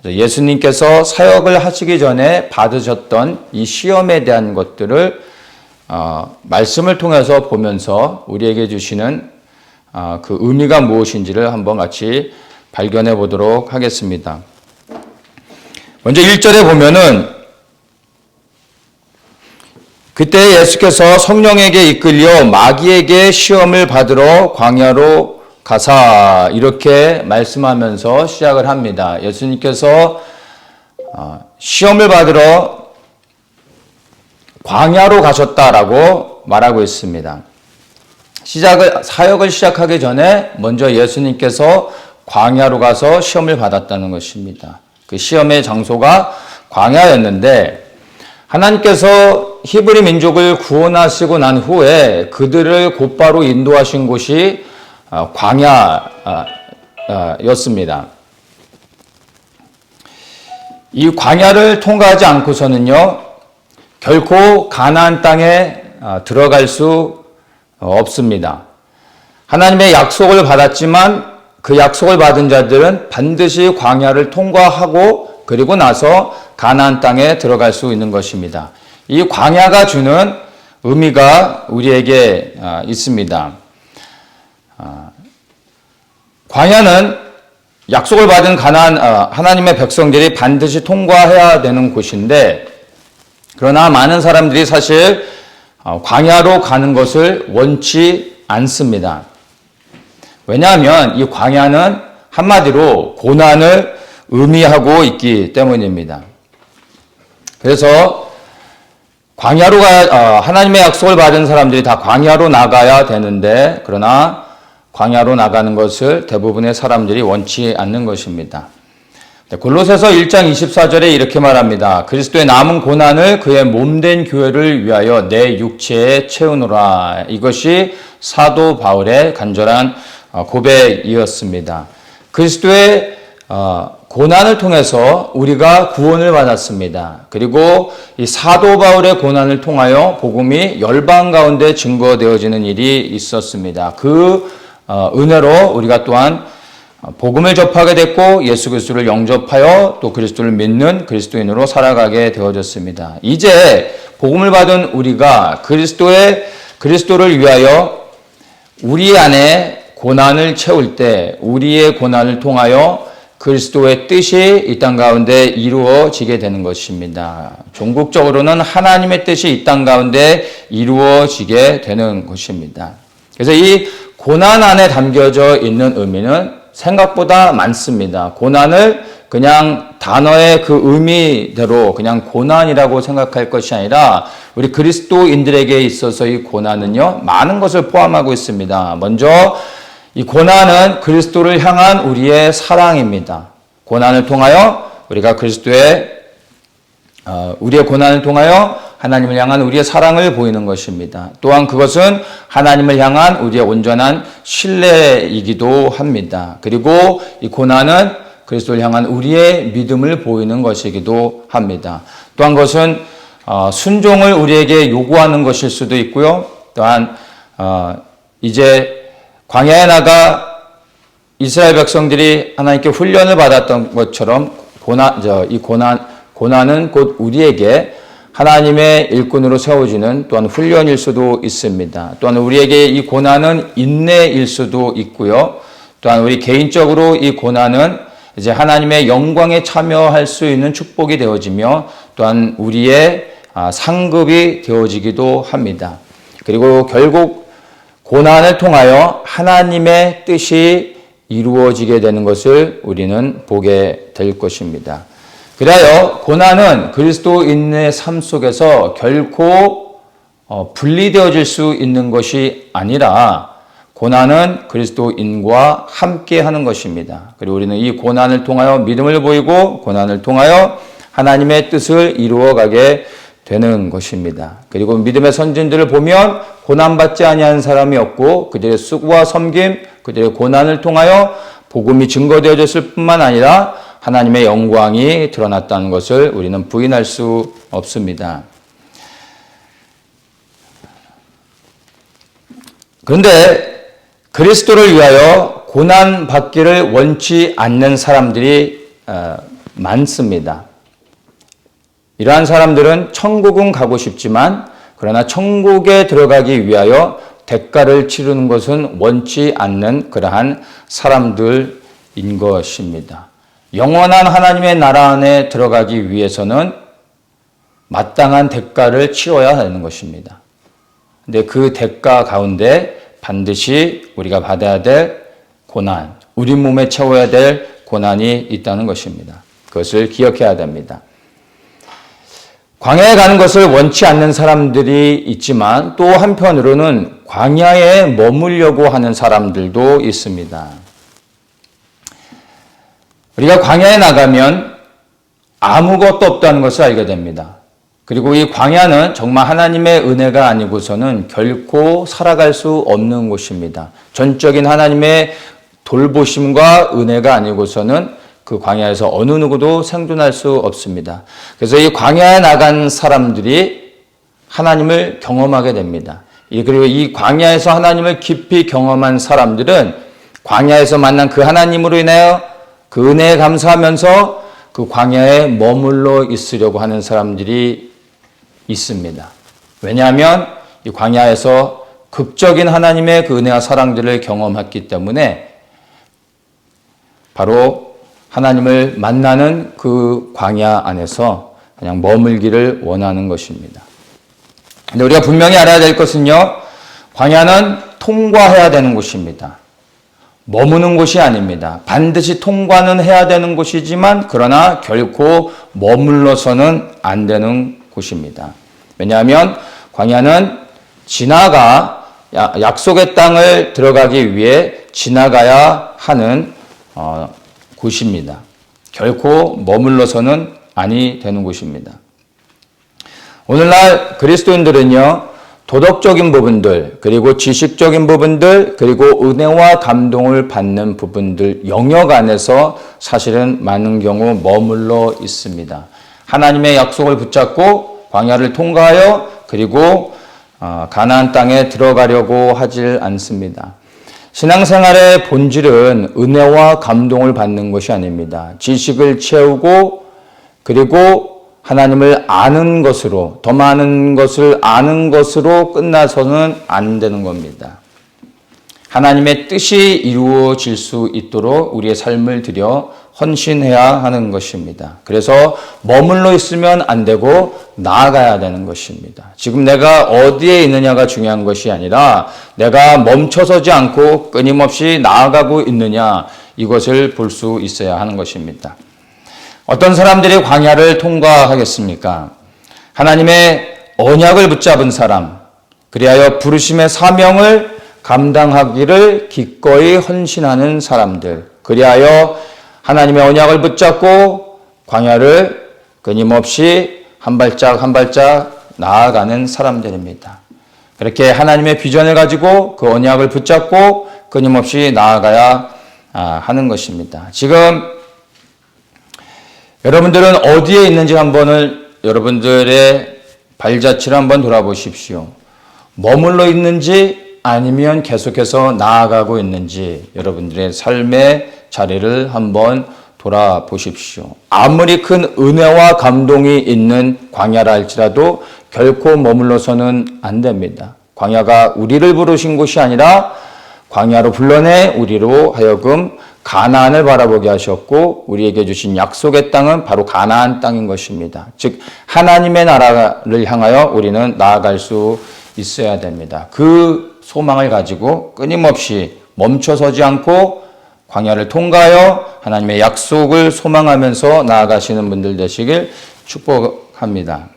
예수님께서 사역을 하시기 전에 받으셨던 이 시험에 대한 것들을 말씀을 통해서 보면서 우리에게 주시는 그 의미가 무엇인지를 한번 같이 발견해 보도록 하겠습니다. 먼저 1절에 보면은 그때 예수께서 성령에게 이끌려 마귀에게 시험을 받으러 광야로 가사 이렇게 말씀하면서 시작을 합니다. 예수님께서 시험을 받으러 광야로 가셨다라고 말하고 있습니다. 사역을 시작하기 전에 먼저 예수님께서 광야로 가서 시험을 받았다는 것입니다. 그 시험의 장소가 광야였는데 하나님께서 히브리 민족을 구원하시고 난 후에 그들을 곧바로 인도하신 곳이 광야였습니다. 이 광야를 통과하지 않고서는요, 결코 가나안 땅에 들어갈 수 없습니다. 하나님의 약속을 받았지만 그 약속을 받은 자들은 반드시 광야를 통과하고 그리고 나서 가나안 땅에 들어갈 수 있는 것입니다. 이 광야가 주는 의미가 우리에게 있습니다. 광야는 약속을 받은 하나님의 백성들이 반드시 통과해야 되는 곳인데, 그러나 많은 사람들이 사실 광야로 가는 것을 원치 않습니다. 왜냐하면 이 광야는 한마디로 고난을 의미하고 있기 때문입니다. 그래서 하나님의 약속을 받은 사람들이 다 광야로 나가야 되는데, 그러나 광야로 나가는 것을 대부분의 사람들이 원치 않는 것입니다. 골로새서 1장 24절에 이렇게 말합니다. 그리스도의 남은 고난을 그의 몸된 교회를 위하여 내 육체에 채우노라. 이것이 사도 바울의 간절한 고백이었습니다. 그리스도의 고난을 통해서 우리가 구원을 받았습니다. 그리고 이 사도 바울의 고난을 통하여 복음이 열방 가운데 증거되어지는 일이 있었습니다. 그 은혜로 우리가 또한 복음을 접하게 됐고 예수 그리스도를 영접하여 또 그리스도를 믿는 그리스도인으로 살아가게 되어졌습니다. 이제 복음을 받은 우리가 그리스도를 위하여 우리 안에 고난을 채울 때 우리의 고난을 통하여 그리스도의 뜻이 이 땅 가운데 이루어지게 되는 것입니다. 종국적으로는 하나님의 뜻이 이 땅 가운데 이루어지게 되는 것입니다. 그래서 이 고난 안에 담겨져 있는 의미는 생각보다 많습니다. 고난을 그냥 단어의 그 의미대로 그냥 고난이라고 생각할 것이 아니라 우리 그리스도인들에게 있어서 이 고난은요, 많은 것을 포함하고 있습니다. 먼저 이 고난은 그리스도를 향한 우리의 사랑입니다. 고난을 통하여 우리의 고난을 통하여 하나님을 향한 우리의 사랑을 보이는 것입니다. 또한 그것은 하나님을 향한 우리의 온전한 신뢰이기도 합니다. 그리고 이 고난은 그리스도를 향한 우리의 믿음을 보이는 것이기도 합니다. 또한 그것은 순종을 우리에게 요구하는 것일 수도 있고요. 또한 이제 광야에 나가 이스라엘 백성들이 하나님께 훈련을 받았던 것처럼 고난은 곧 우리에게 하나님의 일꾼으로 세워지는 또한 훈련일 수도 있습니다. 또한 우리에게 이 고난은 인내일 수도 있고요. 또한 우리 개인적으로 이 고난은 이제 하나님의 영광에 참여할 수 있는 축복이 되어지며 또한 우리의 상급이 되어지기도 합니다. 그리고 결국 고난을 통하여 하나님의 뜻이 이루어지게 되는 것을 우리는 보게 될 것입니다. 그리하여 고난은 그리스도인의 삶 속에서 결코 분리되어질 수 있는 것이 아니라 고난은 그리스도인과 함께 하는 것입니다. 그리고 우리는 이 고난을 통하여 믿음을 보이고 고난을 통하여 하나님의 뜻을 이루어가게 되는 것입니다. 그리고 믿음의 선진들을 보면 고난받지 아니한 사람이 없고 그들의 수고와 섬김, 그들의 고난을 통하여 복음이 증거되어졌을 뿐만 아니라 하나님의 영광이 드러났다는 것을 우리는 부인할 수 없습니다. 그런데 그리스도를 위하여 고난받기를 원치 않는 사람들이 많습니다. 이러한 사람들은 천국은 가고 싶지만 그러나 천국에 들어가기 위하여 대가를 치르는 것은 원치 않는 그러한 사람들인 것입니다. 영원한 하나님의 나라 안에 들어가기 위해서는 마땅한 대가를 치러야 하는 것입니다. 근데 그 대가 가운데 반드시 우리가 받아야 될 고난, 우리 몸에 채워야 될 고난이 있다는 것입니다. 그것을 기억해야 됩니다. 광야에 가는 것을 원치 않는 사람들이 있지만 또 한편으로는 광야에 머물려고 하는 사람들도 있습니다. 우리가 광야에 나가면 아무것도 없다는 것을 알게 됩니다. 그리고 이 광야는 정말 하나님의 은혜가 아니고서는 결코 살아갈 수 없는 곳입니다. 전적인 하나님의 돌보심과 은혜가 아니고서는 그 광야에서 어느 누구도 생존할 수 없습니다. 그래서 이 광야에 나간 사람들이 하나님을 경험하게 됩니다. 그리고 이 광야에서 하나님을 깊이 경험한 사람들은 광야에서 만난 그 하나님으로 인하여 그 은혜에 감사하면서 그 광야에 머물러 있으려고 하는 사람들이 있습니다. 왜냐하면 이 광야에서 극적인 하나님의 그 은혜와 사랑들을 경험했기 때문에 바로 하나님을 만나는 그 광야 안에서 그냥 머물기를 원하는 것입니다. 근데 우리가 분명히 알아야 될 것은요, 광야는 통과해야 되는 곳입니다. 머무는 곳이 아닙니다. 반드시 통과는 해야 되는 곳이지만 그러나 결코 머물러서는 안 되는 곳입니다. 왜냐하면 광야는 약속의 땅을 들어가기 위해 지나가야 하는 곳입니다. 결코 머물러서는 아니 되는 곳입니다. 오늘날 그리스도인들은요, 도덕적인 부분들, 그리고 지식적인 부분들, 그리고 은혜와 감동을 받는 부분들, 영역 안에서 사실은 많은 경우 머물러 있습니다. 하나님의 약속을 붙잡고 광야를 통과하여 그리고 가나안 땅에 들어가려고 하질 않습니다. 신앙생활의 본질은 은혜와 감동을 받는 것이 아닙니다. 지식을 채우고 그리고 하나님을 아는 것으로, 더 많은 것을 아는 것으로 끝나서는 안 되는 겁니다. 하나님의 뜻이 이루어질 수 있도록 우리의 삶을 들여 헌신해야 하는 것입니다. 그래서 머물러 있으면 안 되고 나아가야 되는 것입니다. 지금 내가 어디에 있느냐가 중요한 것이 아니라 내가 멈춰서지 않고 끊임없이 나아가고 있느냐, 이것을 볼 수 있어야 하는 것입니다. 어떤 사람들이 광야를 통과하겠습니까? 하나님의 언약을 붙잡은 사람, 그리하여 부르심의 사명을 감당하기를 기꺼이 헌신하는 사람들, 그리하여 하나님의 언약을 붙잡고 광야를 끊임없이 한 발짝 한 발짝 나아가는 사람들입니다. 그렇게 하나님의 비전을 가지고 그 언약을 붙잡고 끊임없이 나아가야 하는 것입니다. 지금 여러분들은 어디에 있는지 여러분들의 발자취를 한번 돌아보십시오. 머물러 있는지 아니면 계속해서 나아가고 있는지 여러분들의 삶의 자리를 한번 돌아보십시오. 아무리 큰 은혜와 감동이 있는 광야라 할지라도 결코 머물러서는 안 됩니다. 광야가 우리를 부르신 곳이 아니라 광야로 불러내 우리로 하여금 가나안을 바라보게 하셨고 우리에게 주신 약속의 땅은 바로 가나안 땅인 것입니다. 즉 하나님의 나라를 향하여 우리는 나아갈 수 있어야 됩니다. 그 소망을 가지고 끊임없이 멈춰서지 않고 광야를 통과하여 하나님의 약속을 소망하면서 나아가시는 분들 되시길 축복합니다.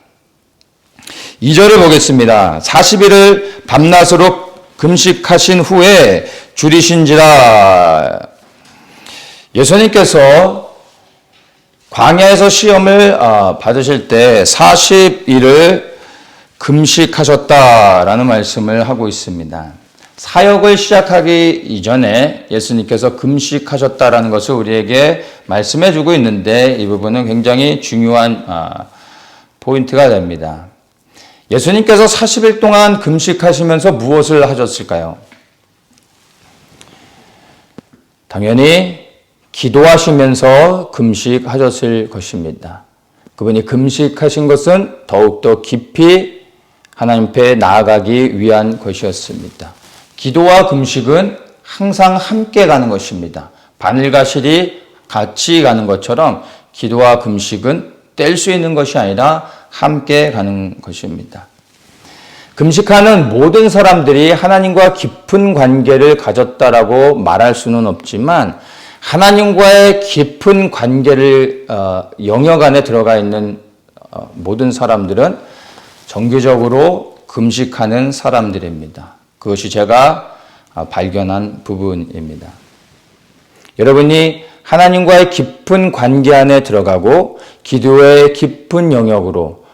2절을 보겠습니다. 40일을 밤낮으로 금식하신 후에 줄이신지라. 예수님께서 광야에서 시험을 받으실 때 40일을 금식하셨다라는 말씀을 하고 있습니다. 사역을 시작하기 이전에 예수님께서 금식하셨다라는 것을 우리에게 말씀해 주고 있는데 이 부분은 굉장히 중요한 포인트가 됩니다. 예수님께서 40일 동안 금식하시면서 무엇을 하셨을까요? 당연히 기도하시면서 금식하셨을 것입니다. 그분이 금식하신 것은 더욱더 깊이 하나님 앞에 나아가기 위한 것이었습니다. 기도와 금식은 항상 함께 가는 것입니다. 바늘과 실이 같이 가는 것처럼 기도와 금식은 뗄 수 있는 것이 아니라 함께 가는 것입니다. 금식하는 모든 사람들이 하나님과 깊은 관계를 가졌다라고 말할 수는 없지만 하나님과의 깊은 관계를 영역 안에 들어가 있는 모든 사람들은 정기적으로 금식하는 사람들입니다. 그것이 제가 발견한 부분입니다. 여러분이 하나님과의 깊은 관계 안에 들어가고 기도의 깊은 영역으로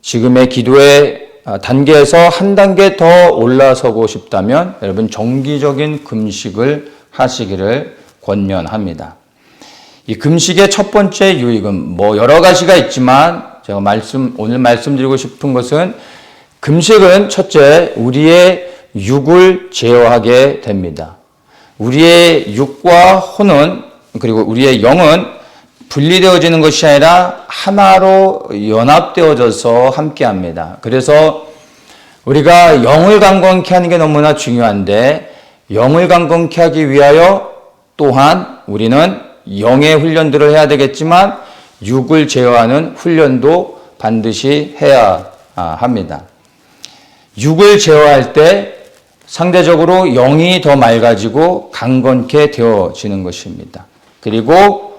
지금의 기도의 단계에서 한 단계 더 올라서고 싶다면 여러분 정기적인 금식을 하시기를 권면합니다. 이 금식의 첫 번째 유익은 여러 가지가 있지만 제가 오늘 말씀드리고 싶은 것은 금식은 첫째 우리의 육을 제어하게 됩니다. 우리의 육과 혼은 그리고 우리의 영은 분리되어지는 것이 아니라 하나로 연합되어져서 함께합니다. 그래서 우리가 영을 강건케 하는 게 너무나 중요한데 영을 강건케 하기 위하여 또한 우리는 영의 훈련들을 해야 되겠지만 육을 제어하는 훈련도 반드시 해야 합니다. 육을 제어할 때 상대적으로 영이 더 맑아지고 강건케 되어지는 것입니다. 그리고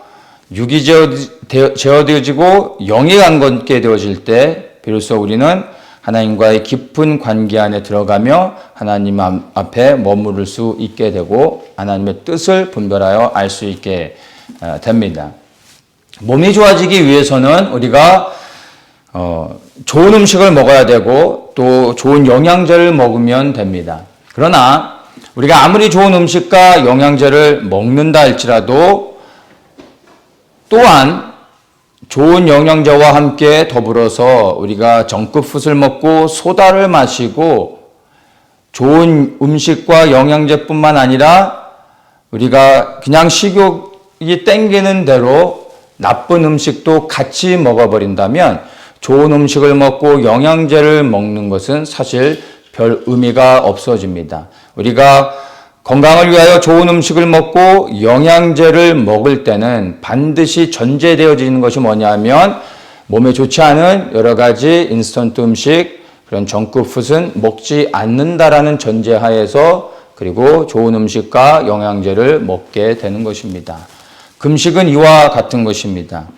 육이 제어되어지고 영이 강건케 되어질 때 비로소 우리는 하나님과의 깊은 관계 안에 들어가며 하나님 앞에 머무를 수 있게 되고 하나님의 뜻을 분별하여 알 수 있게 됩니다. 몸이 좋아지기 위해서는 우리가 좋은 음식을 먹어야 되고 또 좋은 영양제를 먹으면 됩니다. 그러나 우리가 아무리 좋은 음식과 영양제를 먹는다 할지라도 또한 좋은 영양제와 함께 더불어서 우리가 정크푸드를 먹고 소다를 마시고 좋은 음식과 영양제뿐만 아니라 우리가 그냥 식욕이 땡기는 대로 나쁜 음식도 같이 먹어버린다면 좋은 음식을 먹고 영양제를 먹는 것은 사실 별 의미가 없어집니다. 우리가 건강을 위하여 좋은 음식을 먹고 영양제를 먹을 때는 반드시 전제되어지는 것이 뭐냐면 몸에 좋지 않은 여러 가지 인스턴트 음식, 그런 정크푸드는 먹지 않는다라는 전제하에서 그리고 좋은 음식과 영양제를 먹게 되는 것입니다. 금식은 이와 같은 것입니다.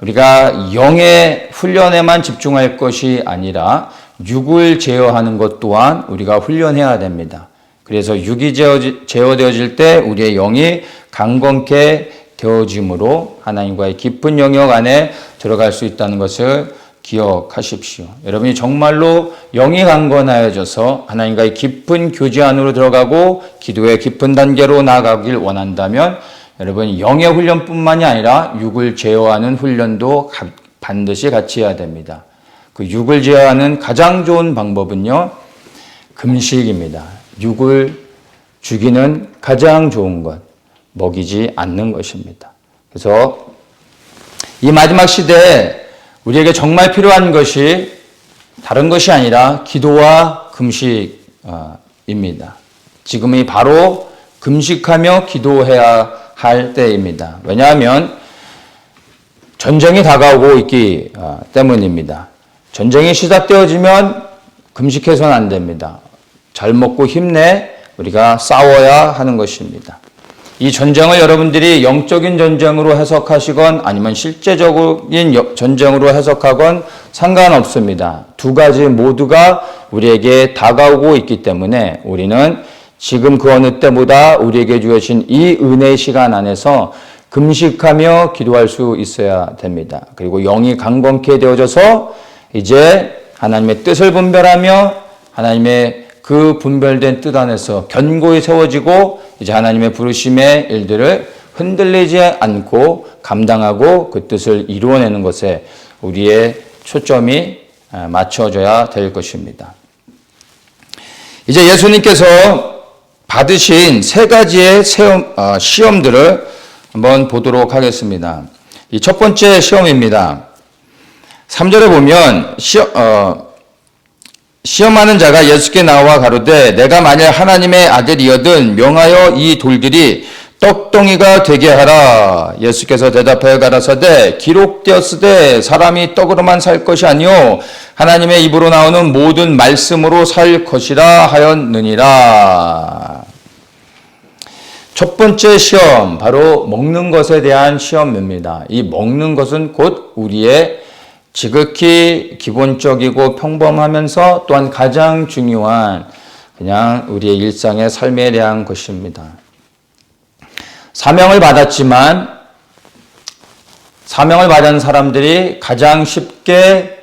우리가 영의 훈련에만 집중할 것이 아니라 육을 제어하는 것 또한 우리가 훈련해야 됩니다. 그래서 육이 제어되어질 때 우리의 영이 강건케 되어짐으로 하나님과의 깊은 영역 안에 들어갈 수 있다는 것을 기억하십시오. 여러분이 정말로 영이 강건하여져서 하나님과의 깊은 교제 안으로 들어가고 기도의 깊은 단계로 나아가길 원한다면 여러분 영의 훈련뿐만이 아니라 육을 제어하는 훈련도 반드시 같이 해야 됩니다. 그 육을 제어하는 가장 좋은 방법은요, 금식입니다. 육을 죽이는 가장 좋은 것, 먹이지 않는 것입니다. 그래서 이 마지막 시대에 우리에게 정말 필요한 것이 다른 것이 아니라 기도와 금식입니다. 지금이 바로 금식하며 기도해야 할 때입니다. 왜냐하면 전쟁이 다가오고 있기 때문입니다. 전쟁이 시작되어지면 금식해서는 안 됩니다. 잘 먹고 힘내 우리가 싸워야 하는 것입니다. 이 전쟁을 여러분들이 영적인 전쟁으로 해석하시건 아니면 실제적인 전쟁으로 해석하건 상관없습니다. 두 가지 모두가 우리에게 다가오고 있기 때문에 우리는 지금 그 어느 때보다 우리에게 주어진 이 은혜의 시간 안에서 금식하며 기도할 수 있어야 됩니다. 그리고 영이 강건케 되어져서 이제 하나님의 뜻을 분별하며 하나님의 그 분별된 뜻 안에서 견고히 세워지고 이제 하나님의 부르심의 일들을 흔들리지 않고 감당하고 그 뜻을 이루어내는 것에 우리의 초점이 맞춰져야 될 것입니다. 이제 예수님께서 받으신 세 가지의 시험들을 한번 보도록 하겠습니다. 이 첫 번째 시험입니다. 3절에 보면 시험하는 자가 예수께 나와 가로되 내가 만일 하나님의 아들이거든 명하여 이 돌들이 떡덩이가 되게 하라. 예수께서 대답하여 가라사대 기록되었으되 사람이 떡으로만 살 것이 아니요 하나님의 입으로 나오는 모든 말씀으로 살 것이라 하였느니라. 첫 번째 시험, 바로 먹는 것에 대한 시험입니다. 이 먹는 것은 곧 우리의 지극히 기본적이고 평범하면서 또한 가장 중요한 그냥 우리의 일상의 삶에 대한 것입니다. 사명을 받았지만 사명을 받은 사람들이 가장 쉽게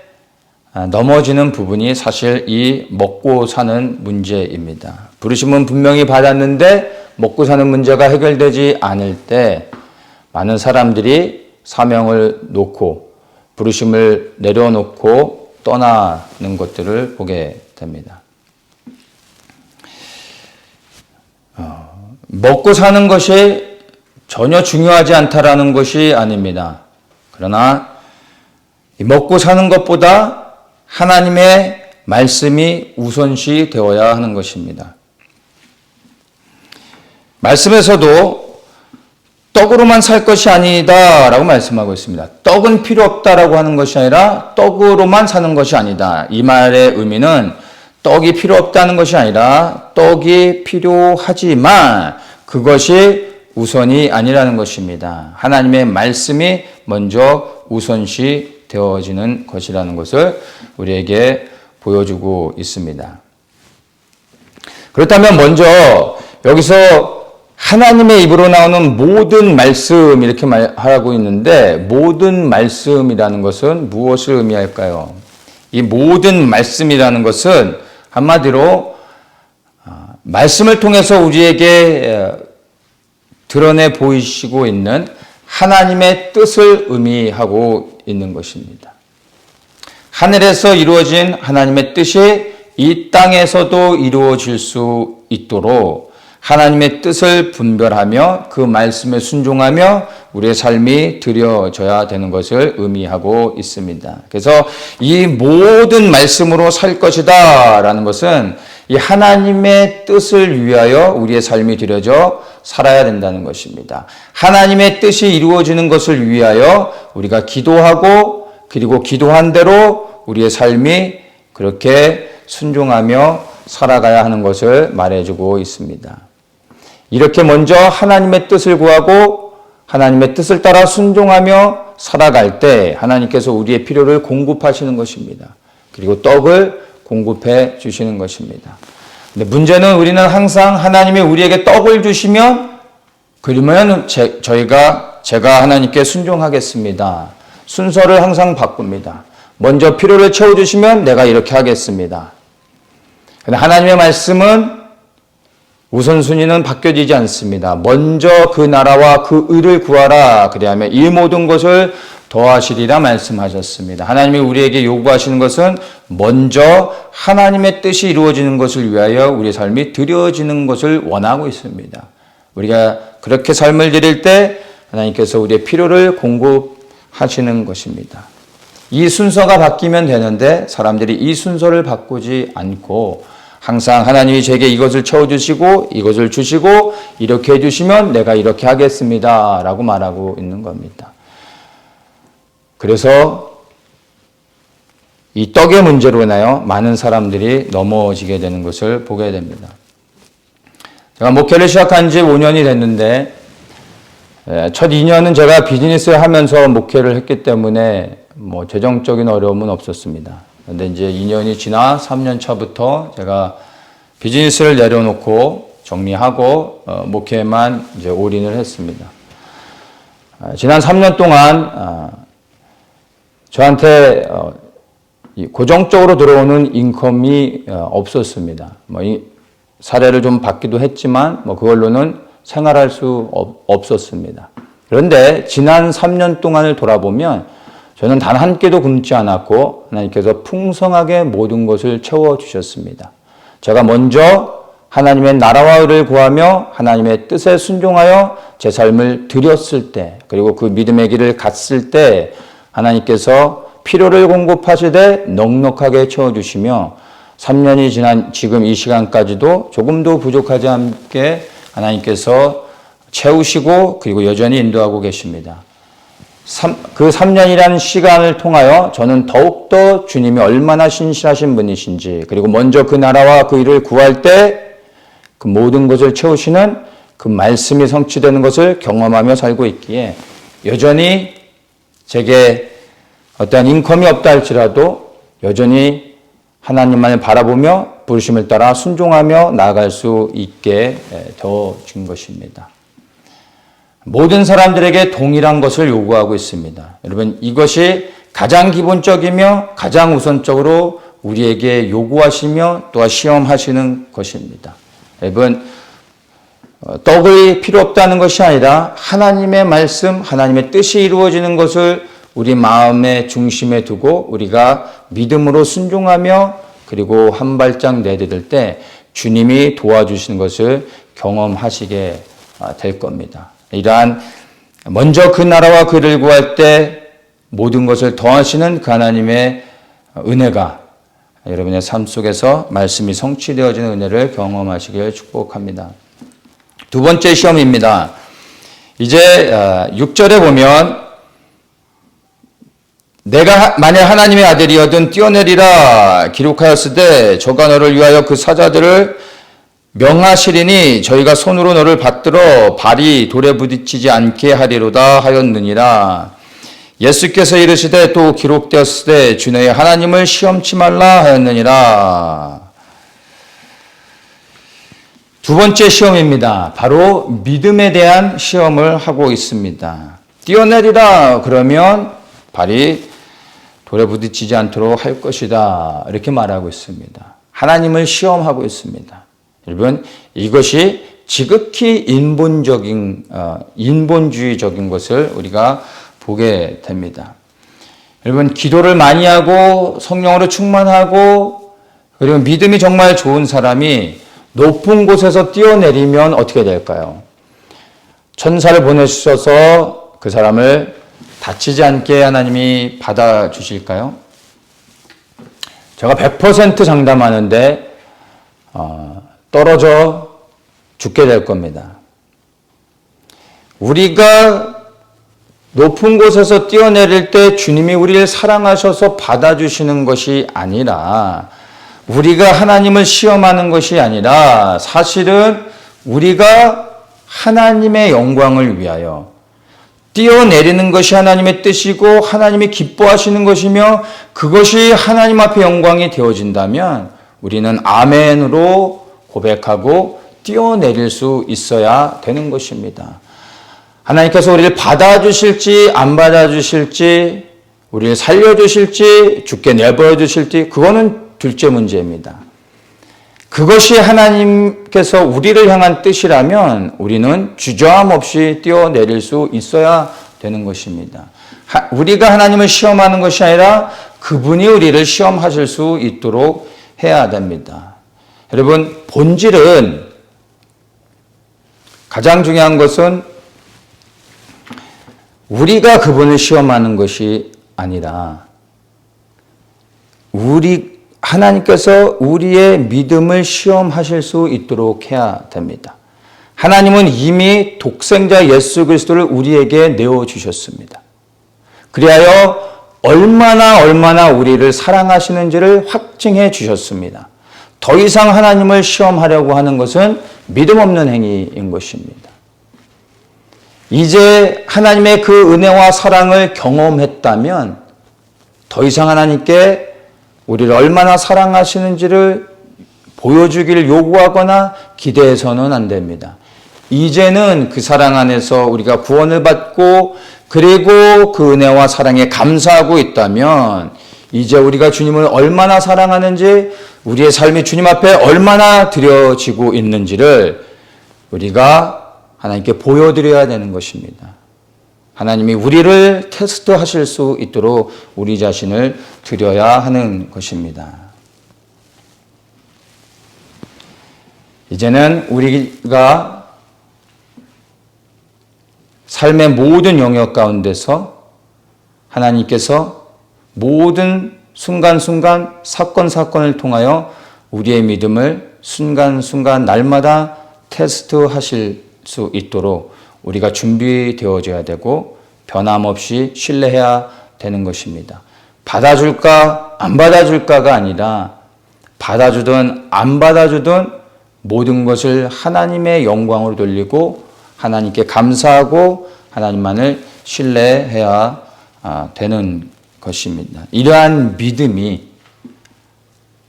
넘어지는 부분이 사실 이 먹고 사는 문제입니다. 부르심은 분명히 받았는데 먹고 사는 문제가 해결되지 않을 때 많은 사람들이 사명을 놓고 부르심을 내려놓고 떠나는 것들을 보게 됩니다. 먹고 사는 것이 전혀 중요하지 않다라는 것이 아닙니다. 그러나 먹고 사는 것보다 하나님의 말씀이 우선시 되어야 하는 것입니다. 말씀에서도 떡으로만 살 것이 아니다 라고 말씀하고 있습니다. 떡은 필요 없다라고 하는 것이 아니라 떡으로만 사는 것이 아니다. 이 말의 의미는 떡이 필요 없다는 것이 아니라 떡이 필요하지만 그것이 우선이 아니라는 것입니다. 하나님의 말씀이 먼저 우선시 되어지는 것이라는 것을 우리에게 보여주고 있습니다. 그렇다면 먼저 여기서 하나님의 입으로 나오는 모든 말씀 이렇게 말하고 있는데 모든 말씀이라는 것은 무엇을 의미할까요? 이 모든 말씀이라는 것은 한마디로 말씀을 통해서 우리에게 드러내 보이시고 있는 하나님의 뜻을 의미하고 있는 것입니다. 하늘에서 이루어진 하나님의 뜻이 이 땅에서도 이루어질 수 있도록 하나님의 뜻을 분별하며 그 말씀에 순종하며 우리의 삶이 드려져야 되는 것을 의미하고 있습니다. 그래서 이 모든 말씀으로 살 것이다 라는 것은 이 하나님의 뜻을 위하여 우리의 삶이 드려져 살아야 된다는 것입니다. 하나님의 뜻이 이루어지는 것을 위하여 우리가 기도하고 그리고 기도한 대로 우리의 삶이 그렇게 순종하며 살아가야 하는 것을 말해주고 있습니다. 이렇게 먼저 하나님의 뜻을 구하고 하나님의 뜻을 따라 순종하며 살아갈 때 하나님께서 우리의 필요를 공급하시는 것입니다. 그리고 떡을 공급해 주시는 것입니다. 근데 문제는 우리는 항상 하나님이 우리에게 떡을 주시면 그러면 제가 하나님께 순종하겠습니다. 순서를 항상 바꿉니다. 먼저 필요를 채워주시면 내가 이렇게 하겠습니다. 근데 하나님의 말씀은 우선순위는 바뀌어지지 않습니다. 먼저 그 나라와 그 의를 구하라. 그리하면 이 모든 것을 더하시리라 말씀하셨습니다. 하나님이 우리에게 요구하시는 것은 먼저 하나님의 뜻이 이루어지는 것을 위하여 우리의 삶이 드려지는 것을 원하고 있습니다. 우리가 그렇게 삶을 드릴 때 하나님께서 우리의 필요를 공급하시는 것입니다. 이 순서가 바뀌면 되는데 사람들이 이 순서를 바꾸지 않고 항상 하나님이 제게 이것을 채워주시고 이것을 주시고 이렇게 해주시면 내가 이렇게 하겠습니다 라고 말하고 있는 겁니다. 그래서 이 떡의 문제로 인하여 많은 사람들이 넘어지게 되는 것을 보게 됩니다. 제가 목회를 시작한 지 5년이 됐는데 첫 2년은 제가 비즈니스를 하면서 목회를 했기 때문에 재정적인 어려움은 없었습니다. 그런데 이제 2년이 지나 3년 차부터 제가 비즈니스를 내려놓고 정리하고 목회에만 이제 올인을 했습니다. 지난 3년 동안 저한테 고정적으로 들어오는 인컴이 없었습니다. 사례를 좀 받기도 했지만 그걸로는 생활할 수 없었습니다. 그런데 지난 3년 동안을 돌아보면 저는 단 한 끼도 굶지 않았고 하나님께서 풍성하게 모든 것을 채워주셨습니다. 제가 먼저 하나님의 나라와 의를 구하며 하나님의 뜻에 순종하여 제 삶을 드렸을 때, 그리고 그 믿음의 길을 갔을 때 하나님께서 필요를 공급하시되 넉넉하게 채워주시며 3년이 지난 지금 이 시간까지도 조금도 부족하지 않게 하나님께서 채우시고 그리고 여전히 인도하고 계십니다. 그 3년이라는 시간을 통하여 저는 더욱더 주님이 얼마나 신실하신 분이신지, 그리고 먼저 그 나라와 그 일을 구할 때 그 모든 것을 채우시는 그 말씀이 성취되는 것을 경험하며 살고 있기에 여전히 제게 어떠한 인컴이 없다 할지라도 여전히 하나님만을 바라보며 부르심을 따라 순종하며 나아갈 수 있게 도와준 것입니다. 모든 사람들에게 동일한 것을 요구하고 있습니다. 여러분, 이것이 가장 기본적이며 가장 우선적으로 우리에게 요구하시며 또한 시험하시는 것입니다. 여러분, 떡이 필요 없다는 것이 아니라 하나님의 말씀, 하나님의 뜻이 이루어지는 것을 우리 마음의 중심에 두고 우리가 믿음으로 순종하며 그리고 한 발짝 내디딜 때 주님이 도와주시는 것을 경험하시게 될 겁니다. 이러한 먼저 그 나라와 그를 구할 때 모든 것을 더하시는 그 하나님의 은혜가 여러분의 삶 속에서 말씀이 성취되어지는 은혜를 경험하시길 축복합니다. 두 번째 시험입니다. 이제 6절에 보면 내가 만일 하나님의 아들이어든 뛰어내리라 기록하였으되 저가 너를 위하여 그 사자들을 명하시리니 저희가 손으로 너를 받들어 발이 돌에 부딪히지 않게 하리로다 하였느니라. 예수께서 이르시되 또 기록되었으되 주 너의 하나님을 시험치 말라 하였느니라. 두 번째 시험입니다. 바로 믿음에 대한 시험을 하고 있습니다. 뛰어내리라 그러면 발이 돌에 부딪히지 않도록 할 것이다, 이렇게 말하고 있습니다. 하나님을 시험하고 있습니다. 여러분, 이것이 지극히 인본주의적인 것을 우리가 보게 됩니다. 여러분, 기도를 많이 하고 성령으로 충만하고 그리고 믿음이 정말 좋은 사람이 높은 곳에서 뛰어내리면 어떻게 될까요? 천사를 보내주셔서 그 사람을 다치지 않게 하나님이 받아주실까요? 제가 100% 장담하는데 떨어져 죽게 될 겁니다. 우리가 높은 곳에서 뛰어내릴 때 주님이 우리를 사랑하셔서 받아주시는 것이 아니라, 우리가 하나님을 시험하는 것이 아니라 사실은 우리가 하나님의 영광을 위하여 뛰어내리는 것이 하나님의 뜻이고 하나님이 기뻐하시는 것이며 그것이 하나님 앞에 영광이 되어진다면 우리는 아멘으로 고백하고 뛰어내릴 수 있어야 되는 것입니다. 하나님께서 우리를 받아주실지 안 받아주실지, 우리를 살려주실지 죽게 내버려주실지, 그거는 둘째 문제입니다. 그것이 하나님께서 우리를 향한 뜻이라면 우리는 주저함 없이 뛰어내릴 수 있어야 되는 것입니다. 우리가 하나님을 시험하는 것이 아니라 그분이 우리를 시험하실 수 있도록 해야 됩니다. 여러분, 본질은, 가장 중요한 것은 우리가 그분을 시험하는 것이 아니라 하나님께서 우리의 믿음을 시험하실 수 있도록 해야 됩니다. 하나님은 이미 독생자 예수 그리스도를 우리에게 내어주셨습니다. 그리하여 얼마나 우리를 사랑하시는지를 확증해 주셨습니다. 더 이상 하나님을 시험하려고 하는 것은 믿음 없는 행위인 것입니다. 이제 하나님의 그 은혜와 사랑을 경험했다면 더 이상 하나님께 우리를 얼마나 사랑하시는지를 보여주기를 요구하거나 기대해서는 안 됩니다. 이제는 그 사랑 안에서 우리가 구원을 받고 그리고 그 은혜와 사랑에 감사하고 있다면 이제 우리가 주님을 얼마나 사랑하는지, 우리의 삶이 주님 앞에 얼마나 드려지고 있는지를 우리가 하나님께 보여드려야 되는 것입니다. 하나님이 우리를 테스트하실 수 있도록 우리 자신을 드려야 하는 것입니다. 이제는 우리가 삶의 모든 영역 가운데서 하나님께서 모든 순간순간 사건을 통하여 우리의 믿음을 순간순간 날마다 테스트하실 수 있도록 우리가 준비되어져야 되고 변함없이 신뢰해야 되는 것입니다. 받아줄까 안 받아줄까가 아니라 받아주든 안 받아주든 모든 것을 하나님의 영광으로 돌리고 하나님께 감사하고 하나님만을 신뢰해야 되는 것입니다. 이러한 믿음이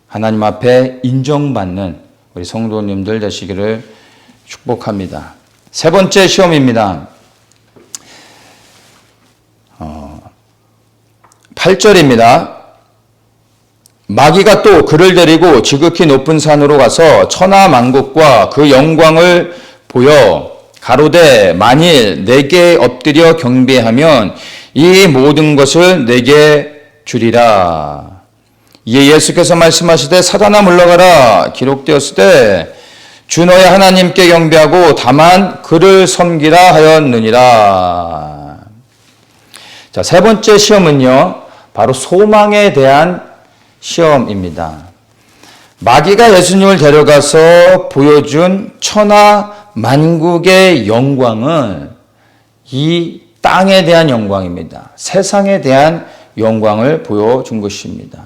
하나님 앞에 인정받는 우리 성도님들 되시기를 축복합니다. 세 번째 시험입니다. 8절입니다. 마귀가 또 그를 데리고 지극히 높은 산으로 가서 천하 만국과 그 영광을 보여 가로되 만일 내게 엎드려 경배하면 이 모든 것을 내게 주리라. 이에 예수께서 말씀하시되 사단아 물러가라 기록되었으되 주 너의 하나님께 경배하고 다만 그를 섬기라 하였느니라. 자, 세 번째 시험은요, 바로 소망에 대한 시험입니다. 마귀가 예수님을 데려가서 보여준 천하 만국의 영광은 이 땅에 대한 영광입니다. 세상에 대한 영광을 보여준 것입니다.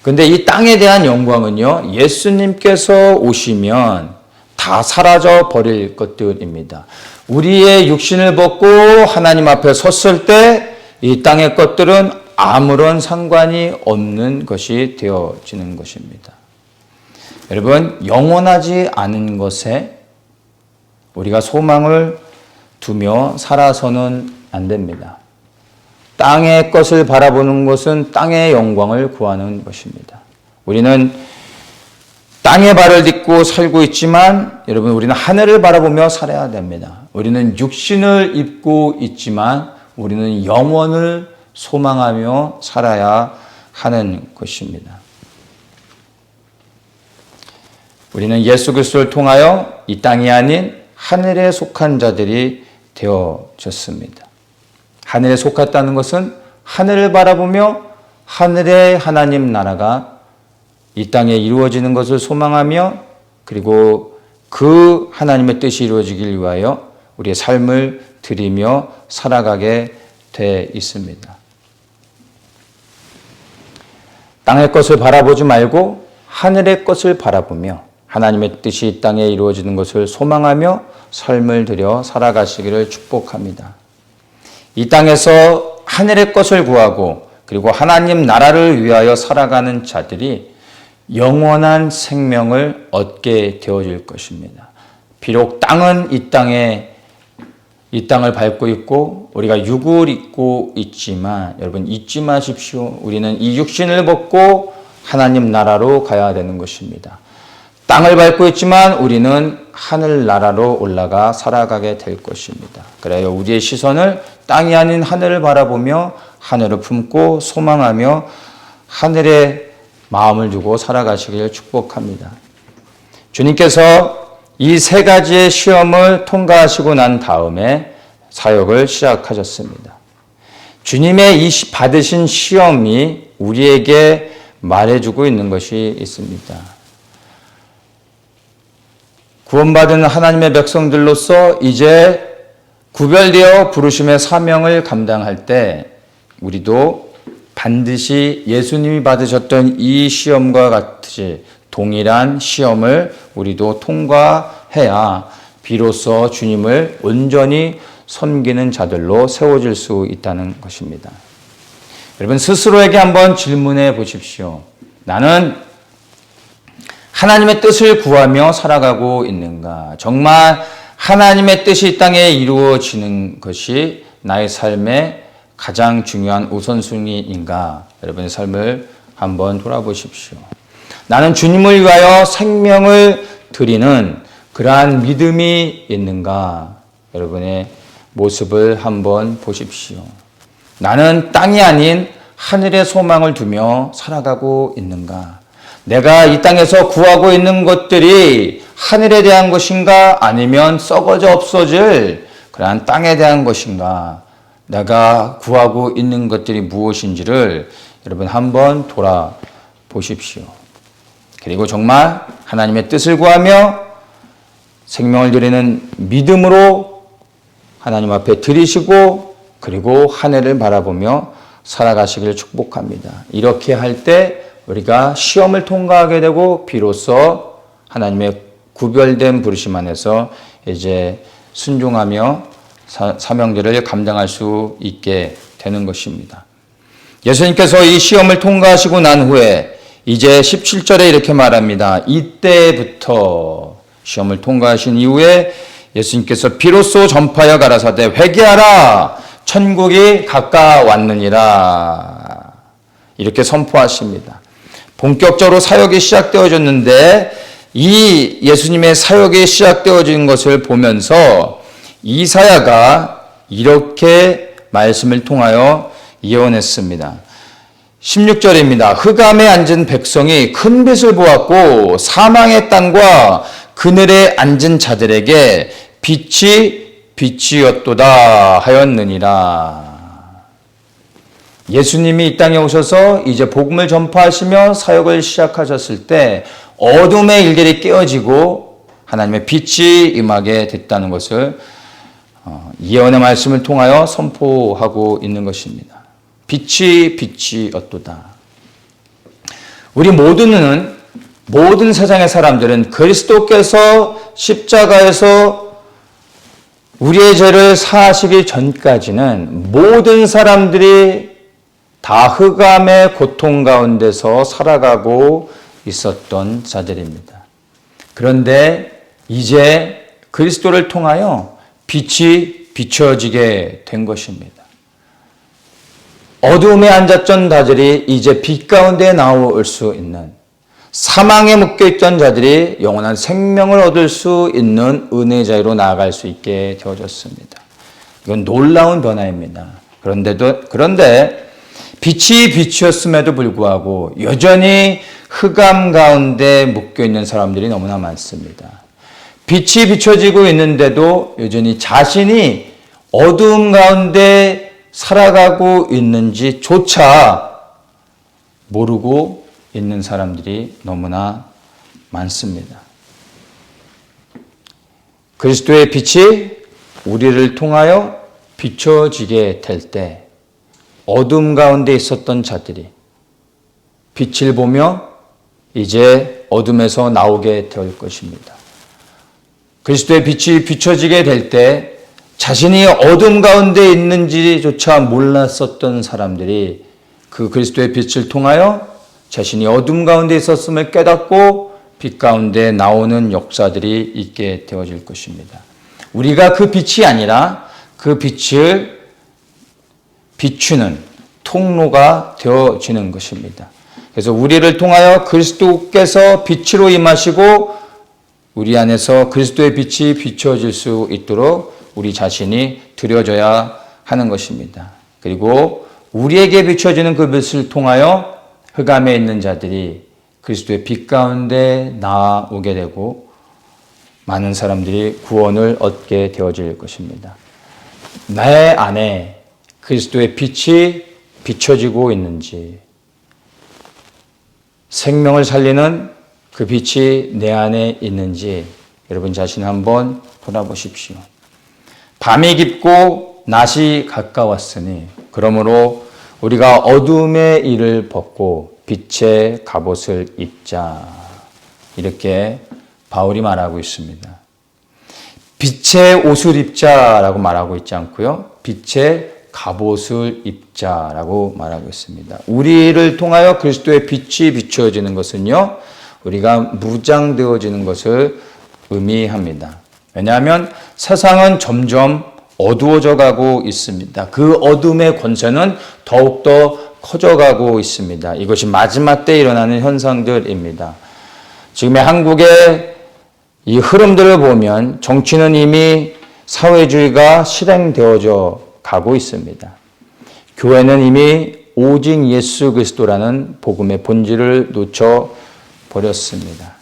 그런데 이 땅에 대한 영광은요, 예수님께서 오시면 다 사라져 버릴 것들입니다. 우리의 육신을 벗고 하나님 앞에 섰을 때 이 땅의 것들은 아무런 상관이 없는 것이 되어지는 것입니다. 여러분, 영원하지 않은 것에 우리가 소망을 두며 살아서는 안 됩니다. 땅의 것을 바라보는 것은 땅의 영광을 구하는 것입니다. 우리는 땅에 발을 딛고 살고 있지만 여러분, 우리는 하늘을 바라보며 살아야 됩니다. 우리는 육신을 입고 있지만 우리는 영원을 소망하며 살아야 하는 것입니다. 우리는 예수 그리스도를 통하여 이 땅이 아닌 하늘에 속한 자들이 되어졌습니다. 하늘에 속했다는 것은 하늘을 바라보며 하늘의 하나님 나라가 이 땅에 이루어지는 것을 소망하며 그리고 그 하나님의 뜻이 이루어지길 위하여 우리의 삶을 드리며 살아가게 돼 있습니다. 땅의 것을 바라보지 말고 하늘의 것을 바라보며 하나님의 뜻이 이 땅에 이루어지는 것을 소망하며 삶을 들여 살아가시기를 축복합니다. 이 땅에서 하늘의 것을 구하고 그리고 하나님 나라를 위하여 살아가는 자들이 영원한 생명을 얻게 되어질 것입니다. 비록 땅은 이 땅을 밟고 있고 우리가 육을 입고 있지만 여러분 잊지 마십시오. 우리는 이 육신을 벗고 하나님 나라로 가야 되는 것입니다. 땅을 밟고 있지만 우리는 하늘나라로 올라가 살아가게 될 것입니다. 그래요. 우리의 시선을 땅이 아닌 하늘을 바라보며 하늘을 품고 소망하며 하늘에 마음을 두고 살아가시길 축복합니다. 주님께서 이 세 가지의 시험을 통과하시고 난 다음에 사역을 시작하셨습니다. 주님의 이 받으신 시험이 우리에게 말해주고 있는 것이 있습니다. 구원받은 하나님의 백성들로서 이제 구별되어 부르심의 사명을 감당할 때 우리도 반드시 예수님이 받으셨던 이 시험과 같이 동일한 시험을 우리도 통과해야 비로소 주님을 온전히 섬기는 자들로 세워질 수 있다는 것입니다. 여러분 스스로에게 한번 질문해 보십시오. 나는 하나님의 뜻을 구하며 살아가고 있는가? 정말 하나님의 뜻이 이 땅에 이루어지는 것이 나의 삶의 가장 중요한 우선순위인가? 여러분의 삶을 한번 돌아보십시오. 나는 주님을 위하여 생명을 드리는 그러한 믿음이 있는가? 여러분의 모습을 한번 보십시오. 나는 땅이 아닌 하늘의 소망을 두며 살아가고 있는가? 내가 이 땅에서 구하고 있는 것들이 하늘에 대한 것인가 아니면 썩어져 없어질 그러한 땅에 대한 것인가, 내가 구하고 있는 것들이 무엇인지를 여러분 한번 돌아보십시오. 그리고 정말 하나님의 뜻을 구하며 생명을 드리는 믿음으로 하나님 앞에 드리시고 그리고 하늘을 바라보며 살아가시기를 축복합니다. 이렇게 할 때 우리가 시험을 통과하게 되고 비로소 하나님의 구별된 부르심 안에서 이제 순종하며 사명들을 감당할 수 있게 되는 것입니다. 예수님께서 이 시험을 통과하시고 난 후에 이제 17절에 이렇게 말합니다. 이때부터 시험을 통과하신 이후에 예수님께서 비로소 전파하여 가라사대 회개하라 천국이 가까웠느니라 이렇게 선포하십니다. 본격적으로 사역이 시작되어졌는데 이 예수님의 사역이 시작되어진 것을 보면서 이사야가 이렇게 말씀을 통하여 예언했습니다. 16절입니다. 흑암에 앉은 백성이 큰 빛을 보았고 사망의 땅과 그늘에 앉은 자들에게 빛이 빛이었도다 하였느니라. 예수님이 이 땅에 오셔서 이제 복음을 전파하시며 사역을 시작하셨을 때 어둠의 일들이 깨어지고 하나님의 빛이 임하게 됐다는 것을 예언의 말씀을 통하여 선포하고 있는 것입니다. 빛이 빛이었도다. 우리 모든 세상의 사람들은 그리스도께서 십자가에서 우리의 죄를 사하시기 전까지는 모든 사람들이 다 흑암의 고통 가운데서 살아가고 있었던 자들입니다. 그런데 이제 그리스도를 통하여 빛이 비춰지게 된 것입니다. 어두움에 앉았던 자들이 이제 빛 가운데 나올 수 있는, 사망에 묶여있던 자들이 영원한 생명을 얻을 수 있는 은혜의 자유로 나아갈 수 있게 되어졌습니다. 이건 놀라운 변화입니다. 그런데 빛이 빛이었음에도 불구하고 여전히 흑암 가운데 묶여있는 사람들이 너무나 많습니다. 빛이 비춰지고 있는데도 여전히 자신이 어두움 가운데 살아가고 있는지조차 모르고 있는 사람들이 너무나 많습니다. 그리스도의 빛이 우리를 통하여 비춰지게 될 때 어둠 가운데 있었던 자들이 빛을 보며 이제 어둠에서 나오게 될 것입니다. 그리스도의 빛이 비춰지게 될 때 자신이 어둠 가운데 있는지조차 몰랐었던 사람들이 그 그리스도의 빛을 통하여 자신이 어둠 가운데 있었음을 깨닫고 빛 가운데 나오는 역사들이 있게 되어질 것입니다. 우리가 그 빛이 아니라 그 빛을 비추는 통로가 되어지는 것입니다. 그래서 우리를 통하여 그리스도께서 빛으로 임하시고 우리 안에서 그리스도의 빛이 비춰질 수 있도록 우리 자신이 들여져야 하는 것입니다. 그리고 우리에게 비춰지는 그 빛을 통하여 흑암에 있는 자들이 그리스도의 빛 가운데 나오게 되고 많은 사람들이 구원을 얻게 되어질 것입니다. 내 안에 그리스도의 빛이 비춰지고 있는지, 생명을 살리는 그 빛이 내 안에 있는지 여러분 자신 한번 돌아보십시오. 밤이 깊고 낮이 가까웠으니 그러므로 우리가 어둠의 일을 벗고 빛의 갑옷을 입자. 이렇게 바울이 말하고 있습니다. 빛의 옷을 입자라고 말하고 있지 않고요. 빛의 갑옷을 입자라고 말하고 있습니다. 우리를 통하여 그리스도의 빛이 비추어지는 것은요, 우리가 무장되어지는 것을 의미합니다. 왜냐하면 세상은 점점 어두워져 가고 있습니다. 그 어둠의 권세는 더욱더 커져가고 있습니다. 이것이 마지막 때 일어나는 현상들입니다. 지금의 한국의 이 흐름들을 보면 정치는 이미 사회주의가 실행되어져 가고 있습니다. 교회는 이미 오직 예수 그리스도라는 복음의 본질을 놓쳐버렸습니다.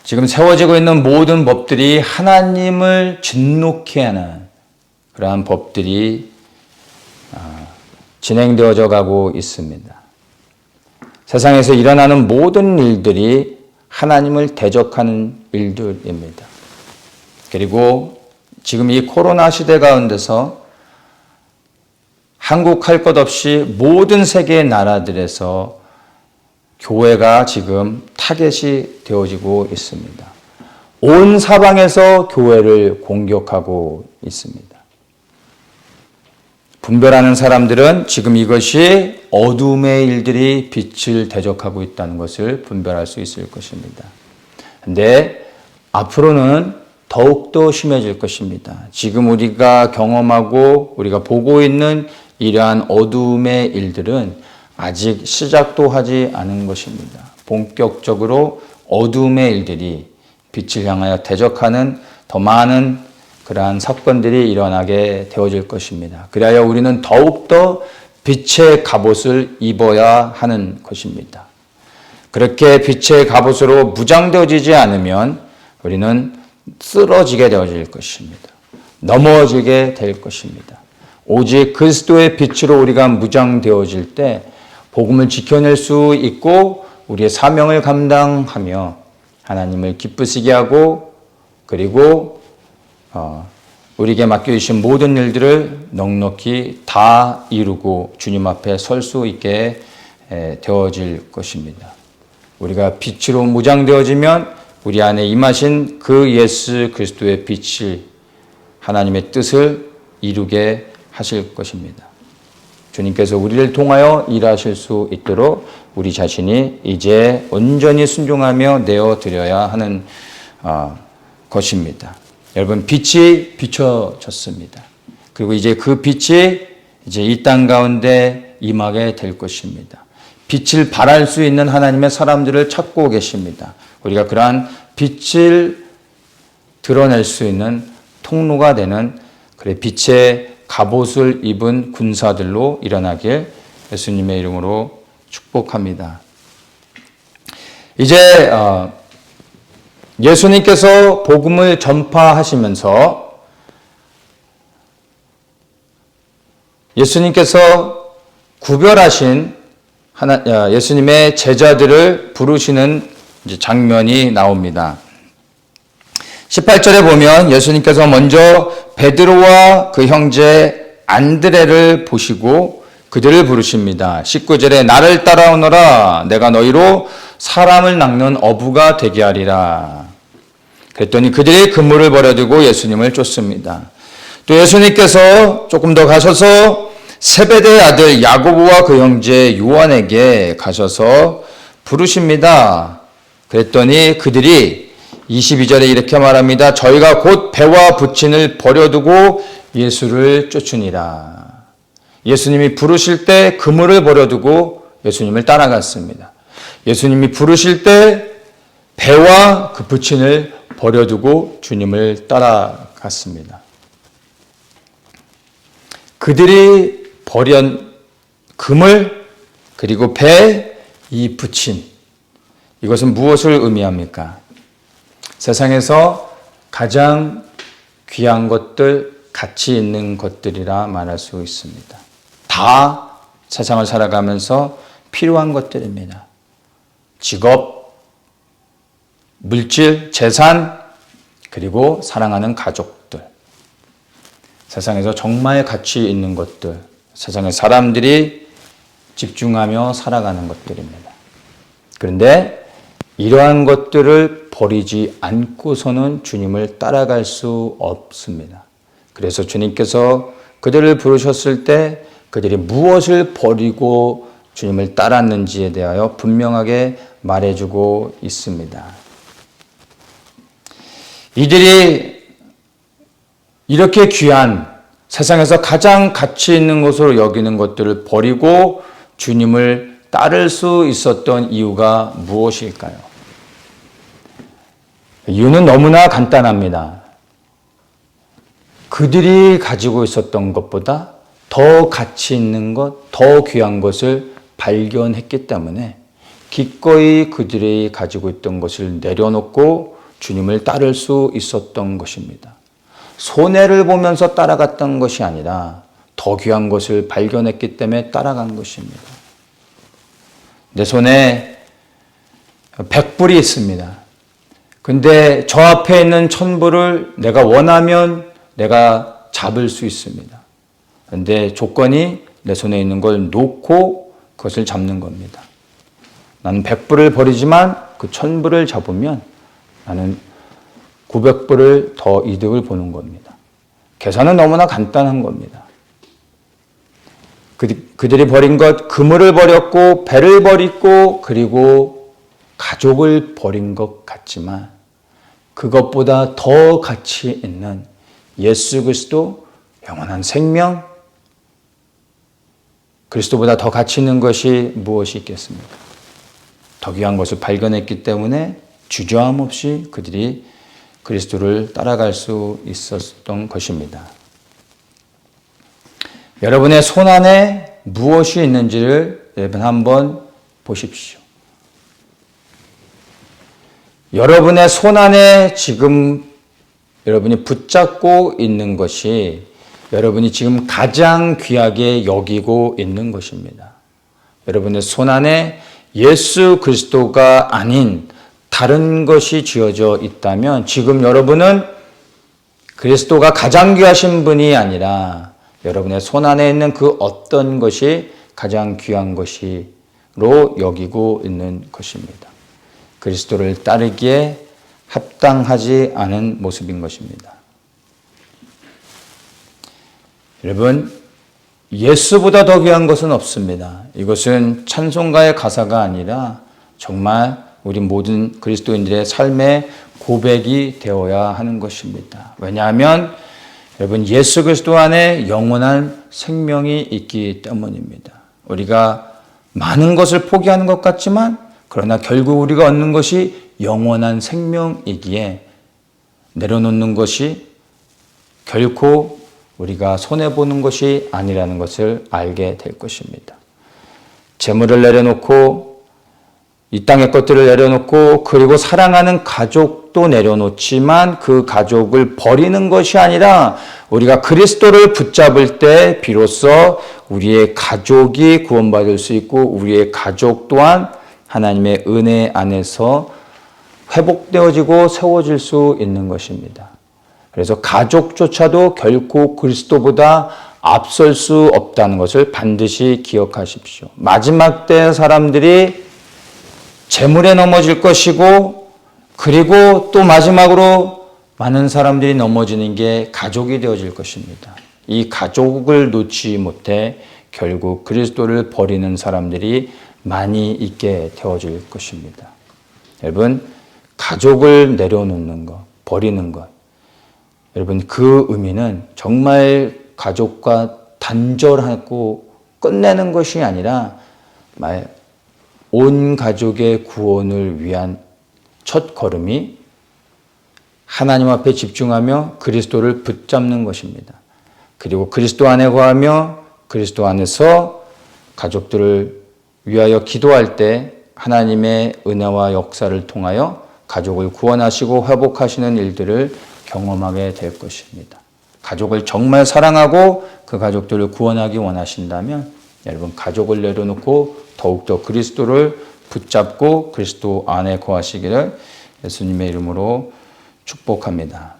지금 세워지고 있는 모든 법들이 하나님을 진노케 하는 그러한 법들이 진행되어져 가고 있습니다. 세상에서 일어나는 모든 일들이 하나님을 대적하는 일들입니다. 그리고 지금 이 코로나 시대 가운데서 한국 할 것 없이 모든 세계의 나라들에서 교회가 지금 타겟이 되어지고 있습니다. 온 사방에서 교회를 공격하고 있습니다. 분별하는 사람들은 지금 이것이 어둠의 일들이 빛을 대적하고 있다는 것을 분별할 수 있을 것입니다. 그런데 앞으로는 더욱더 심해질 것입니다. 지금 우리가 경험하고 우리가 보고 있는 이러한 어둠의 일들은 아직 시작도 하지 않은 것입니다. 본격적으로 어둠의 일들이 빛을 향하여 대적하는 더 많은 그러한 사건들이 일어나게 되어질 것입니다. 그래야 우리는 더욱더 빛의 갑옷을 입어야 하는 것입니다. 그렇게 빛의 갑옷으로 무장되어지지 않으면 우리는 쓰러지게 되어질 것입니다. 넘어지게 될 것입니다. 오직 그리스도의 빛으로 우리가 무장되어질 때 복음을 지켜낼 수 있고 우리의 사명을 감당하며 하나님을 기쁘시게 하고 그리고 우리에게 맡겨주신 모든 일들을 넉넉히 다 이루고 주님 앞에 설 수 있게 되어질 것입니다. 우리가 빛으로 무장되어지면 우리 안에 임하신 그 예수 그리스도의 빛이 하나님의 뜻을 이루게 하실 것입니다. 주님께서 우리를 통하여 일하실 수 있도록 우리 자신이 이제 온전히 순종하며 내어드려야 하는 것입니다. 여러분, 빛이 비춰졌습니다. 그리고 이제 그 빛이 이제 이 땅 가운데 임하게 될 것입니다. 빛을 발할 수 있는 하나님의 사람들을 찾고 계십니다. 우리가 그러한 빛을 드러낼 수 있는 통로가 되는 그래 빛의 갑옷을 입은 군사들로 일어나길 예수님의 이름으로 축복합니다. 이제 예수님께서 복음을 전파하시면서 예수님께서 구별하신 예수님의 제자들을 부르시는 장면이 나옵니다. 18절에 보면 예수님께서 먼저 베드로와 그 형제 안드레를 보시고 그들을 부르십니다. 19절에 나를 따라오너라 내가 너희로 사람을 낚는 어부가 되게 하리라. 그랬더니 그들이 그물을 버려두고 예수님을 쫓습니다. 또 예수님께서 조금 더 가셔서 세베대의 아들 야고보와 그 형제 요한에게 가셔서 부르십니다. 그랬더니 그들이 22절에 이렇게 말합니다. 저희가 곧 배와 부친을 버려두고 예수를 쫓으니라. 예수님이 부르실 때 그물을 버려두고 예수님을 따라갔습니다. 예수님이 부르실 때 배와 그 부친을 버려두고 주님을 따라갔습니다. 그들이 버린 그물 그리고 배, 이 부친 이것은 무엇을 의미합니까? 세상에서 가장 귀한 것들, 가치 있는 것들이라 말할 수 있습니다. 다 세상을 살아가면서 필요한 것들입니다. 직업, 물질, 재산, 그리고 사랑하는 가족들. 세상에서 정말 가치 있는 것들, 세상의 사람들이 집중하며 살아가는 것들입니다. 그런데 이러한 것들을 버리지 않고서는 주님을 따라갈 수 없습니다. 그래서 주님께서 그들을 부르셨을 때 그들이 무엇을 버리고 주님을 따랐는지에 대하여 분명하게 말해주고 있습니다. 이들이 이렇게 귀한 세상에서 가장 가치 있는 것으로 여기는 것들을 버리고 주님을 따를 수 있었던 이유가 무엇일까요? 이유는 너무나 간단합니다. 그들이 가지고 있었던 것보다 더 가치 있는 것, 더 귀한 것을 발견했기 때문에 기꺼이 그들이 가지고 있던 것을 내려놓고 주님을 따를 수 있었던 것입니다. 손해를 보면서 따라갔던 것이 아니라 더 귀한 것을 발견했기 때문에 따라간 것입니다. 내 손에 100불이 있습니다. 근데 저 앞에 있는 1000불을 내가 원하면 내가 잡을 수 있습니다. 근데 조건이 내 손에 있는 걸 놓고 그것을 잡는 겁니다. 나는 100불을 버리지만 그 1000불을 잡으면 나는 900불을 더 이득을 보는 겁니다. 계산은 너무나 간단한 겁니다. 그들이 버린 것, 그물을 버렸고 배를 버리고 그리고 가족을 버린 것 같지만 그것보다 더 가치 있는 예수 그리스도, 영원한 생명, 그리스도보다 더 가치 있는 것이 무엇이 있겠습니까? 더 귀한 것을 발견했기 때문에 주저함 없이 그들이 그리스도를 따라갈 수 있었던 것입니다. 여러분의 손 안에 무엇이 있는지를 여러분 한번 보십시오. 여러분의 손 안에 지금 여러분이 붙잡고 있는 것이 여러분이 지금 가장 귀하게 여기고 있는 것입니다. 여러분의 손 안에 예수 그리스도가 아닌 다른 것이 쥐어져 있다면 지금 여러분은 그리스도가 가장 귀하신 분이 아니라 여러분의 손 안에 있는 그 어떤 것이 가장 귀한 것이로 여기고 있는 것입니다. 그리스도를 따르기에 합당하지 않은 모습인 것입니다. 여러분, 예수보다 더 귀한 것은 없습니다. 이것은 찬송가의 가사가 아니라 정말 우리 모든 그리스도인들의 삶의 고백이 되어야 하는 것입니다. 왜냐하면 여러분 예수 그리스도 안에 영원한 생명이 있기 때문입니다. 우리가 많은 것을 포기하는 것 같지만 그러나 결국 우리가 얻는 것이 영원한 생명이기에 내려놓는 것이 결코 우리가 손해보는 것이 아니라는 것을 알게 될 것입니다. 재물을 내려놓고 이 땅의 것들을 내려놓고 그리고 사랑하는 가족도 내려놓지만 그 가족을 버리는 것이 아니라 우리가 그리스도를 붙잡을 때 비로소 우리의 가족이 구원받을 수 있고 우리의 가족 또한 하나님의 은혜 안에서 회복되어지고 세워질 수 있는 것입니다. 그래서 가족조차도 결코 그리스도보다 앞설 수 없다는 것을 반드시 기억하십시오. 마지막 때 사람들이 재물에 넘어질 것이고 그리고 또 마지막으로 많은 사람들이 넘어지는 게 가족이 되어질 것입니다. 이 가족을 놓지 못해 결국 그리스도를 버리는 사람들이 많이 있게 되어질 것입니다. 여러분, 가족을 내려놓는 것, 버리는 것, 여러분 그 의미는 정말 가족과 단절하고 끝내는 것이 아니라 온 가족의 구원을 위한 첫 걸음이 하나님 앞에 집중하며 그리스도를 붙잡는 것입니다. 그리고 그리스도 안에 거하며 그리스도 안에서 가족들을 위하여 기도할 때 하나님의 은혜와 역사를 통하여 가족을 구원하시고 회복하시는 일들을 경험하게 될 것입니다. 가족을 정말 사랑하고 그 가족들을 구원하기 원하신다면 여러분 가족을 내려놓고 더욱더 그리스도를 붙잡고 그리스도 안에 거하시기를 예수님의 이름으로 축복합니다.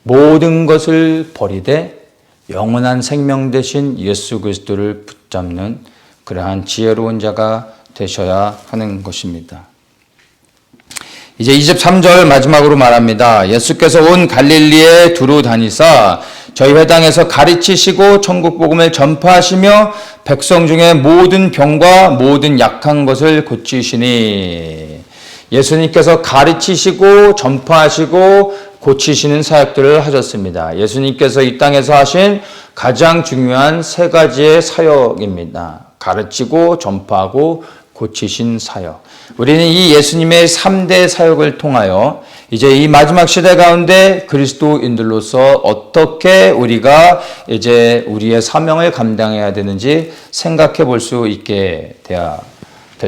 모든 것을 버리되 영원한 생명 되신 예수 그리스도를 붙잡는 그러한 지혜로운 자가 되셔야 하는 것입니다. 이제 23절 마지막으로 말합니다. 예수께서 온 갈릴리에 두루 다니사 저희 회당에서 가르치시고 천국 복음을 전파하시며 백성 중에 모든 병과 모든 약한 것을 고치시니 예수님께서 가르치시고 전파하시고 고치시는 사역들을 하셨습니다. 예수님께서 이 땅에서 하신 가장 중요한 세 가지의 사역입니다. 가르치고 전파하고 고치신 사역. 우리는 이 예수님의 3대 사역을 통하여 이제 이 마지막 시대 가운데 그리스도인들로서 어떻게 우리가 이제 우리의 사명을 감당해야 되는지 생각해 볼 수 있게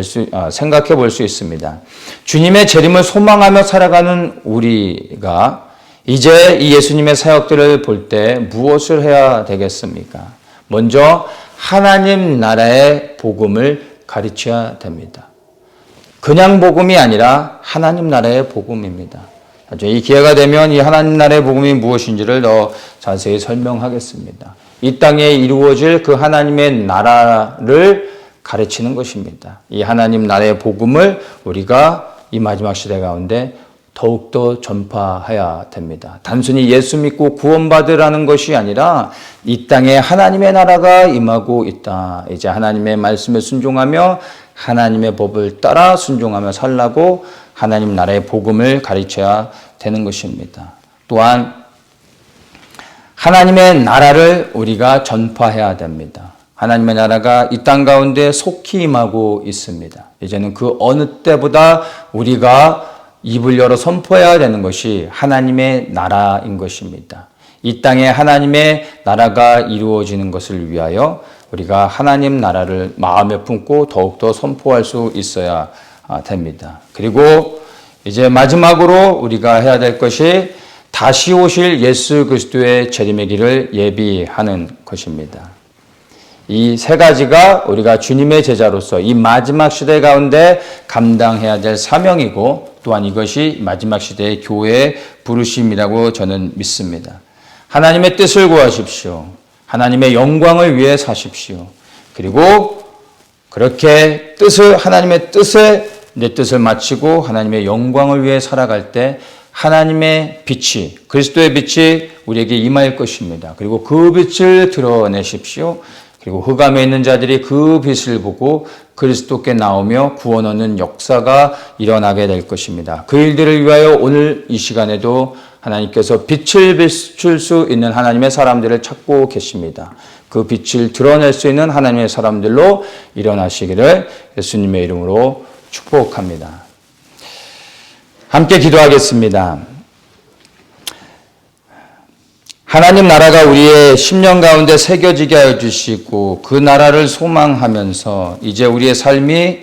생각해 볼 수 있습니다. 주님의 재림을 소망하며 살아가는 우리가 이제 이 예수님의 사역들을 볼 때 무엇을 해야 되겠습니까? 먼저 하나님 나라의 복음을 가르쳐야 됩니다. 그냥 복음이 아니라 하나님 나라의 복음입니다. 이 기회가 되면 이 하나님 나라의 복음이 무엇인지를 더 자세히 설명하겠습니다. 이 땅에 이루어질 그 하나님의 나라를 가르치는 것입니다. 이 하나님 나라의 복음을 우리가 이 마지막 시대 가운데 더욱더 전파해야 됩니다. 단순히 예수 믿고 구원받으라는 것이 아니라 이 땅에 하나님의 나라가 임하고 있다. 이제 하나님의 말씀에 순종하며 하나님의 법을 따라 순종하며 살라고 하나님 나라의 복음을 가르쳐야 되는 것입니다. 또한 하나님의 나라를 우리가 전파해야 됩니다. 하나님의 나라가 이 땅 가운데 속히 임하고 있습니다. 이제는 그 어느 때보다 우리가 입을 열어 선포해야 되는 것이 하나님의 나라인 것입니다. 이 땅에 하나님의 나라가 이루어지는 것을 위하여 우리가 하나님 나라를 마음에 품고 더욱더 선포할 수 있어야 됩니다. 그리고 이제 마지막으로 우리가 해야 될 것이 다시 오실 예수 그리스도의 재림의 길을 예비하는 것입니다. 이 세 가지가 우리가 주님의 제자로서 이 마지막 시대 가운데 감당해야 될 사명이고 또한 이것이 마지막 시대의 교회의 부르심이라고 저는 믿습니다. 하나님의 뜻을 구하십시오. 하나님의 영광을 위해 사십시오. 그리고 그렇게 하나님의 뜻에 내 뜻을 마치고 하나님의 영광을 위해 살아갈 때 하나님의 빛이, 그리스도의 빛이 우리에게 임할 것입니다. 그리고 그 빛을 드러내십시오. 그리고 흑암에 있는 자들이 그 빛을 보고 그리스도께 나오며 구원 얻는 역사가 일어나게 될 것입니다. 그 일들을 위하여 오늘 이 시간에도 하나님께서 빛을 비출 수 있는 하나님의 사람들을 찾고 계십니다. 그 빛을 드러낼 수 있는 하나님의 사람들로 일어나시기를 예수님의 이름으로 축복합니다. 함께 기도하겠습니다. 하나님 나라가 우리의 심령 가운데 새겨지게 하여 주시고 그 나라를 소망하면서 이제 우리의 삶이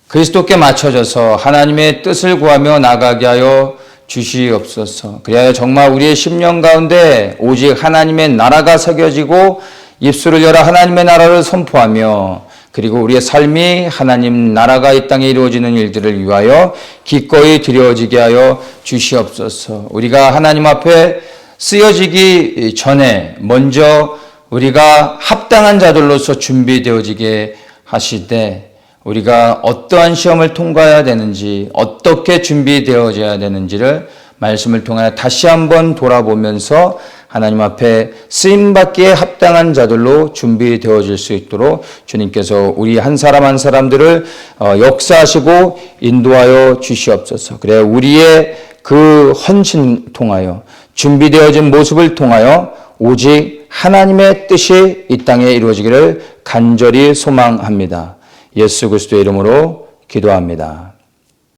그리스도께 맞춰져서 하나님의 뜻을 구하며 나가게 하여 주시옵소서. 그리하여 정말 우리의 심령 가운데 오직 하나님의 나라가 새겨지고 입술을 열어 하나님의 나라를 선포하며 그리고 우리의 삶이 하나님 나라가 이 땅에 이루어지는 일들을 위하여 기꺼이 드려지게 하여 주시옵소서. 우리가 하나님 앞에 쓰여지기 전에 먼저 우리가 합당한 자들로서 준비되어지게 하시되 우리가 어떠한 시험을 통과해야 되는지 어떻게 준비되어져야 되는지를 말씀을 통하여 다시 한번 돌아보면서 하나님 앞에 쓰임받기에 합당한 자들로 준비되어질 수 있도록 주님께서 우리 한 사람 한 사람들을 역사하시고 인도하여 주시옵소서. 그래 우리의 그 헌신 통하여 준비되어진 모습을 통하여 오직 하나님의 뜻이 이 땅에 이루어지기를 간절히 소망합니다. 예수 그리스도의 이름으로 기도합니다.